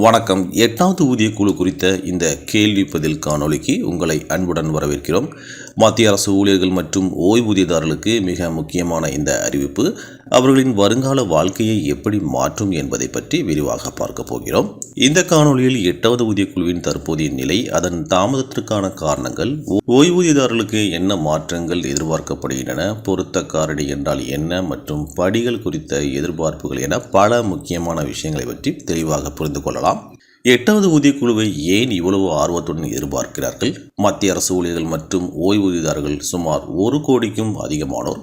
வணக்கம். 8வது ஊதிய குழு குறித்த இந்த கேள்வி பதில் காணொளிக்கு உங்களை அன்புடன் வரவேற்கிறோம். மத்திய அரசு ஊழியர்கள் மற்றும் ஓய்வூதியதாரர்களுக்கு மிக முக்கியமான இந்த அறிவிப்பு அவர்களின் வருங்கால வாழ்க்கையை எப்படி மாற்றும் என்பதை பற்றி விரிவாக பார்க்க போகிறோம். இந்த காணொளியில் 8வது ஊதிய குழுவின் தற்போதைய நிலை, அதன் தாமதத்திற்கான காரணங்கள், ஓய்வூதியதாரர்களுக்கு என்ன மாற்றங்கள் எதிர்பார்க்கப்படுகின்றன, பொருத்த காரணி என்றால் என்ன மற்றும் படிகள் குறித்த எதிர்பார்ப்புகள் என பல முக்கியமான விஷயங்களை பற்றி தெளிவாக புரிந்து கொள்ளலாம். 8வது ஊதிய குழுவை ஏன் இவ்வளவு ஆர்வத்துடன் எதிர்பார்க்கிறார்கள்? மத்திய அரசு ஊழியர்கள் மற்றும் ஓய்வூதியதாரர்கள் சுமார் 1 கோடிக்கும் அதிகமானோர்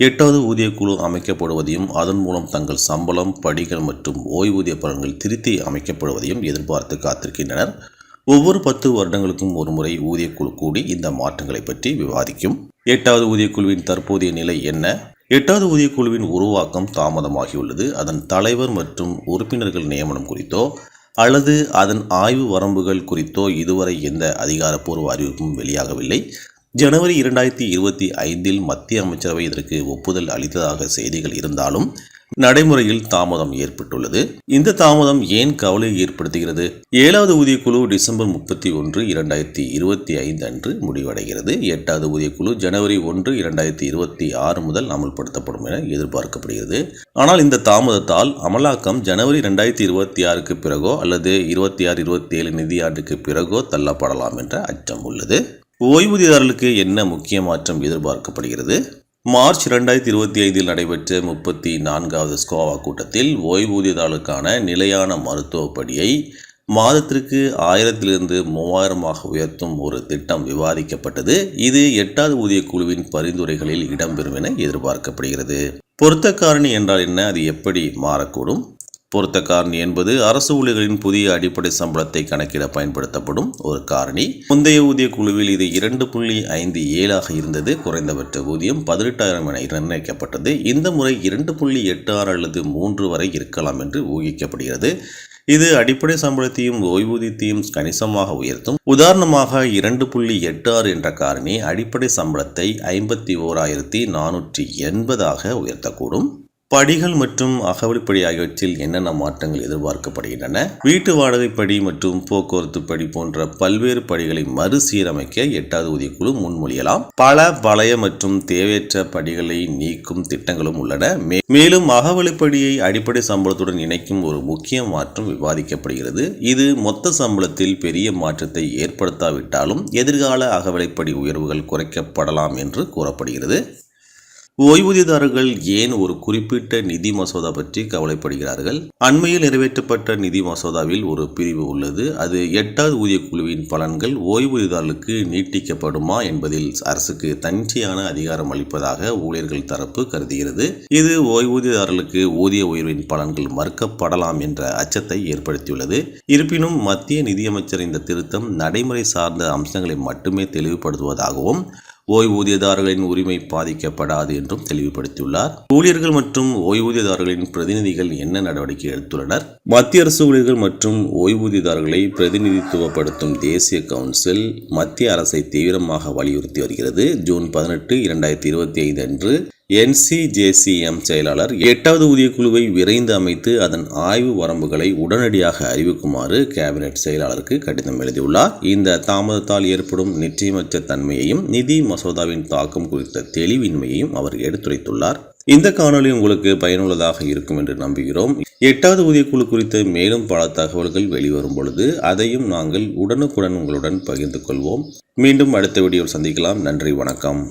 8வது ஊதிய குழு அமைக்கப்படுவதையும் அதன் மூலம் தங்கள் சம்பளம், படிகள் மற்றும் ஓய்வூதிய பலன்கள் திருத்தி அமைக்கப்படுவதையும் எதிர்பார்த்து காத்திருக்கின்றனர். ஒவ்வொரு 10 வருடங்களுக்கும் ஒரு முறை ஊதிய குழு கூடி இந்த மாற்றங்களை பற்றி விவாதிக்கும். 8வது ஊதிய குழுவின் தற்போதைய நிலை என்ன? 8வது ஊதிய குழுவின் உருவாக்கம் தாமதமாகியுள்ளது. அதன் தலைவர் மற்றும் உறுப்பினர்கள் நியமனம் குறித்தோ அல்லது அதன் ஆய்வு வரம்புகள் குறித்தோ இதுவரை எந்த அதிகாரப்பூர்வ அறிவிப்பும் வெளியாகவில்லை. ஜனவரி 2025 மத்திய அமைச்சரவை இதற்கு ஒப்புதல் அளித்ததாக செய்திகள் இருந்தாலும் நடைமுறையில் தாமதம் ஏற்பட்டுள்ளது. இந்த தாமதம் ஏன் கவலையை ஏற்படுத்துகிறது? 7வது ஊதிய குழு டிசம்பர் 31, 2025 அன்று முடிவடைகிறது. 8வது ஊதிய குழு ஜனவரி 1, 2026 முதல் அமல்படுத்தப்படும் என எதிர்பார்க்கப்படுகிறது. ஆனால் இந்த தாமதத்தால் அமலாக்கம் ஜனவரி 2026க்கு பிறகோ அல்லது 26-27 நிதியாண்டுக்கு பிறகோ தள்ளப்படலாம் என்ற அச்சம் உள்ளது. ஓய்வூதியதாரர்களுக்கு என்ன முக்கிய மாற்றம் எதிர்பார்க்கப்படுகிறது? மார்ச் 2025 நடைபெற்ற 34வது ஸ்கோவா கூட்டத்தில் ஓய்வூதியதாரர்களுக்கான நிலையான மருத்துவ படியை மாதத்திற்கு 1000 3000 உயர்த்தும் ஒரு திட்டம் விவாதிக்கப்பட்டது. இது 8வது ஊதிய குழுவின் பரிந்துரைகளில் இடம்பெறும் என எதிர்பார்க்கப்படுகிறது. பொருத்த காரணி என்றால் என்ன? அது எப்படி மாறக்கூடும்? பொருத்த காரணி என்பது அரசு ஊழியர்களின் புதிய அடிப்படை சம்பளத்தை கணக்கிட பயன்படுத்தப்படும் ஒரு காரணி. முந்தைய ஊதிய குழுவில் இது 2.57 இருந்தது. குறைந்தபட்ச ஊதியம் 18,000 என நிர்ணயிக்கப்பட்டது. இந்த முறை 2.86 அல்லது 3 வரை இருக்கலாம் என்று ஊகிக்கப்படுகிறது. இது அடிப்படை சம்பளத்தையும் ஓய்வூதியத்தையும் கணிசமாக உயர்த்தும். உதாரணமாக 2.86 என்ற காரணி அடிப்படை சம்பளத்தை 51,480 உயர்த்தக்கூடும். படிகள் மற்றும் அகவலிப்படி ஆகியவற்றில் என்னென்ன மாற்றங்கள் எதிர்பார்க்கப்படுகின்றன? வீட்டு வாடகை படி மற்றும் போக்குவரத்து படி போன்ற பல்வேறு படிகளை மறுசீரமைக்க 8வது ஊதிய குழு முன்மொழியலாம். பல பழைய மற்றும் தேவையற்ற படிகளை நீக்கும் திட்டங்களும் உள்ளன. மேலும் அகவலிப்படியை அடிப்படை சம்பளத்துடன் இணைக்கும் ஒரு முக்கிய மாற்றம் விவாதிக்கப்படுகிறது. இது மொத்த சம்பளத்தில் பெரிய மாற்றத்தை ஏற்படுத்தாவிட்டாலும் எதிர்கால அகவலிப்படி உயர்வுகள் குறைக்கப்படலாம் என்று கூறப்படுகிறது. ஓய்வூதியதாரர்கள் ஏன் ஒரு குறிப்பிட்ட நிதி மசோதா பற்றி கவலைப்படுகிறார்கள்? அண்மையில் நிறைவேற்றப்பட்ட நிதி மசோதாவில் ஒரு பிரிவு உள்ளது. அது 8வது ஊதிய குழுவின் பலன்கள் ஓய்வூதியதாரர்களுக்கு நீட்டிக்கப்படுமா என்பதில் அரசுக்கு தன்னிச்சையான அதிகாரம் அளிப்பதாக ஊழியர்கள் தரப்பு கருதுகிறது. இது ஓய்வூதியதாரர்களுக்கு ஊதிய உயர்வின் பலன்கள் மறுக்கப்படலாம் என்ற அச்சத்தை ஏற்படுத்தியுள்ளது. இருப்பினும் மத்திய நிதியமைச்சர் இந்த திருத்தம் நடைமுறை சார்ந்த அம்சங்களை மட்டுமே தெளிவுபடுத்துவதாகவும் ஓய்வூதியதாரர்களின் உரிமை பாதிக்கப்படாது என்றும் தெளிவுபடுத்தியுள்ளார். ஊழியர்கள் மற்றும் ஓய்வூதியதாரர்களின் பிரதிநிதிகள் என்ன நடவடிக்கை எடுத்துள்ளனர்? மத்திய அரசு ஊழியர்கள் மற்றும் ஓய்வூதியதாரர்களை பிரதிநிதித்துவப்படுத்தும் தேசிய கவுன்சில் மத்திய அரசை தீவிரமாக வலியுறுத்தி வருகிறது. ஜூன் 18, 2025 அன்று NCJCM செயலாளர் 8வது ஊதிய குழுவை விரைந்து அமைத்து அதன் ஆய்வு வரம்புகளை உடனடியாக அறிவிக்குமாறு கேபினெட் செயலாளருக்கு கடிதம் எழுதியுள்ளார். இந்த தாமதத்தால் ஏற்படும் நிச்சயமற்ற தன்மையையும் நிதி மசோதாவின் தாக்கம் குறித்த தெளிவின்மையையும் அவர் எடுத்துரைத்துள்ளார். இந்த காணொளி உங்களுக்கு பயனுள்ளதாக இருக்கும் என்று நம்புகிறோம். 8வது ஊதிய குழு குறித்த மேலும் பல தகவல்கள் வெளிவரும் பொழுது அதையும் நாங்கள் உடனுக்குடன் உங்களுடன் பகிர்ந்து கொள்வோம். மீண்டும் அடுத்த வீடியோவில் சந்திக்கலாம். நன்றி, வணக்கம்.